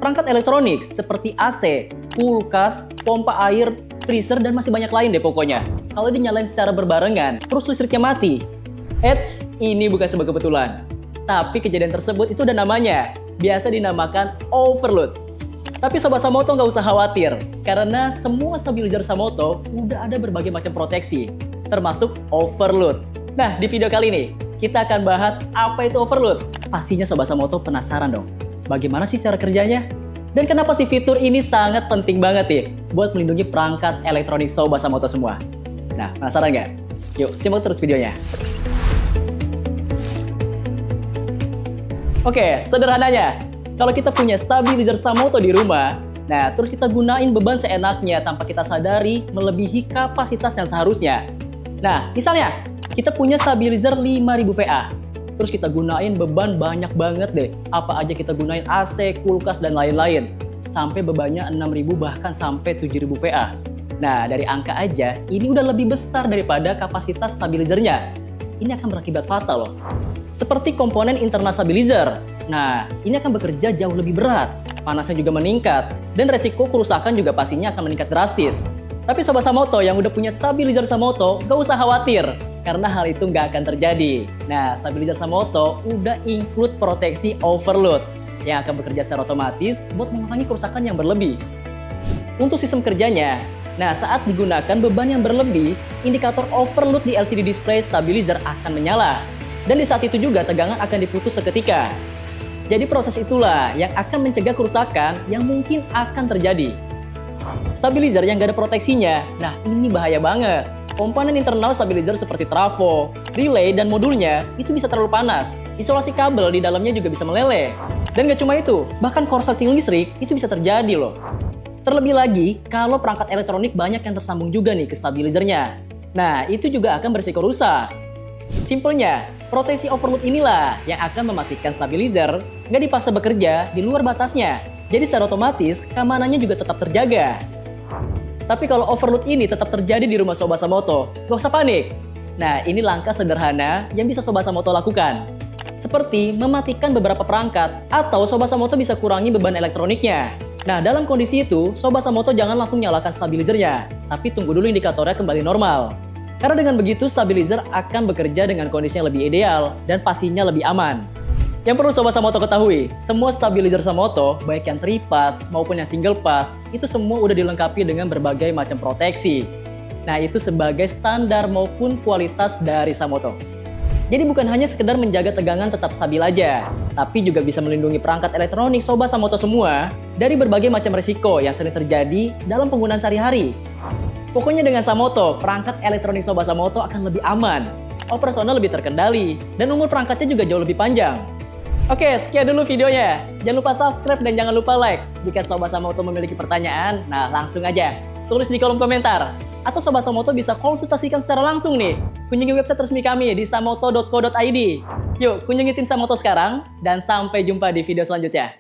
perangkat elektronik seperti AC, kulkas, pompa air, freezer, dan masih banyak lain deh pokoknya. Kalau dinyalain secara berbarengan, terus listriknya mati. Eits, ini bukan sebuah kebetulan. Tapi kejadian tersebut itu ada namanya. Biasa dinamakan overload. Tapi Sobat Samoto nggak usah khawatir, karena semua stabilizer Samoto udah ada berbagai macam proteksi, termasuk overload. Nah, di video kali ini, kita akan bahas apa itu overload. Pastinya Sobat Samoto penasaran dong, bagaimana sih cara kerjanya? Dan kenapa sih fitur ini sangat penting banget nih buat melindungi perangkat elektronik Sobat Samoto semua? Nah, penasaran nggak? Yuk, simak terus videonya. Oke, sederhananya, kalau kita punya stabilizer Samoto di rumah, nah terus kita gunain beban seenaknya tanpa kita sadari melebihi kapasitas yang seharusnya. Nah, misalnya kita punya stabilizer 5000 VA, terus kita gunain beban banyak banget deh. Apa aja kita gunain AC, kulkas, dan lain-lain. Sampai bebannya 6000 bahkan sampai 7000 VA. Nah, dari angka aja, ini udah lebih besar daripada kapasitas stabilizernya. Ini akan berakibat fatal loh. Seperti komponen internal stabilizer. Nah, ini akan bekerja jauh lebih berat, panasnya juga meningkat, dan resiko kerusakan juga pastinya akan meningkat drastis. Tapi Sobat Samoto yang udah punya stabilizer Samoto, gak usah khawatir, karena hal itu gak akan terjadi. Nah, stabilizer Samoto udah include proteksi overload, yang akan bekerja secara otomatis buat mengurangi kerusakan yang berlebih. Untuk sistem kerjanya, nah saat digunakan beban yang berlebih, indikator overload di LCD display stabilizer akan menyala. Dan di saat itu juga tegangan akan diputus seketika. Jadi proses itulah yang akan mencegah kerusakan yang mungkin akan terjadi. Stabilizer yang gak ada proteksinya, nah ini bahaya banget. Komponen internal stabilizer seperti trafo, relay, dan modulnya itu bisa terlalu panas. Isolasi kabel di dalamnya juga bisa meleleh. Dan gak cuma itu, bahkan korsleting listrik itu bisa terjadi loh. Terlebih lagi, kalau perangkat elektronik banyak yang tersambung juga nih ke stabilizernya. Nah, itu juga akan berisiko rusak. Simpelnya, proteksi overload inilah yang akan memastikan stabilizer nggak dipaksa bekerja di luar batasnya. Jadi secara otomatis, keamanannya juga tetap terjaga. Tapi kalau overload ini tetap terjadi di rumah Sobat Samoto, nggak usah panik. Nah, ini langkah sederhana yang bisa Sobat Samoto lakukan. Seperti mematikan beberapa perangkat, atau Sobat Samoto bisa kurangi beban elektroniknya. Nah, dalam kondisi itu, Sobat Samoto jangan langsung nyalakan stabilizernya, tapi tunggu dulu indikatornya kembali normal. Karena dengan begitu, stabilizer akan bekerja dengan kondisi yang lebih ideal dan pastinya lebih aman. Yang perlu Sobat Samoto ketahui, semua stabilizer Samoto, baik yang 3-pass maupun yang single pass, itu semua udah dilengkapi dengan berbagai macam proteksi. Nah, itu sebagai standar maupun kualitas dari Samoto. Jadi bukan hanya sekedar menjaga tegangan tetap stabil aja, tapi juga bisa melindungi perangkat elektronik Sobat Samoto semua dari berbagai macam risiko yang sering terjadi dalam penggunaan sehari-hari. Pokoknya dengan Samoto, perangkat elektronik Sobat Samoto akan lebih aman, operasional lebih terkendali, dan umur perangkatnya juga jauh lebih panjang. Oke, sekian dulu videonya. Jangan lupa subscribe dan jangan lupa like. Jika Sobat Samoto memiliki pertanyaan, nah langsung aja tulis di kolom komentar. Atau Sobat Samoto bisa konsultasikan secara langsung nih. Kunjungi website resmi kami di samoto.co.id. Yuk, kunjungi tim Samoto sekarang, dan sampai jumpa di video selanjutnya.